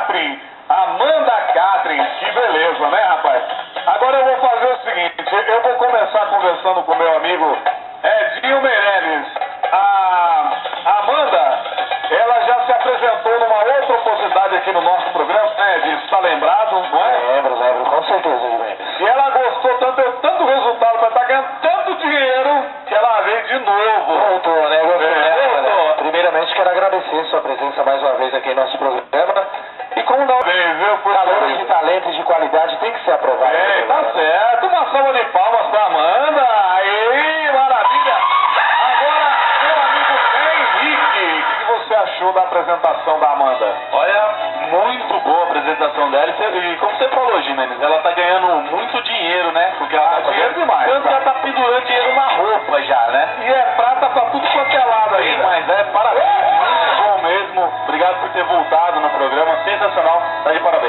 Catherine. Amanda Catherine, que beleza, né, rapaz? Agora eu vou fazer o seguinte, eu vou começar conversando com meu amigo Edinho Meirelles. A Amanda, ela já se apresentou numa outra oportunidade aqui no nosso programa, né, Edinho? Você tá lembrado, não é? Lembro, com certeza, Edinho. E ela gostou tanto, deu tanto resultado, pra estar ganhando tanto dinheiro, que ela veio de novo. Voltou, né? Voltou. Primeiramente, quero agradecer sua presença mais uma vez aqui em nosso programa. E como não, valores de talento e de qualidade tem que ser aprovado. Tá certo. Uma salva de palmas pra Amanda. Aí, maravilha. Agora, meu amigo Henrique, o que você achou da apresentação da Amanda? Olha, muito boa a apresentação dela. E como você falou, Gimenez, ela tá ganhando muito dinheiro, né? Porque ela tá dinheiro demais. Tanto que ela tá pendurando dinheiro na roupa já, né? E é prata pra tudo quanto é lado aí. Mas parabéns. Muito bom mesmo. Obrigado por ter voltado no programa. Sensacional. Tá de parabéns.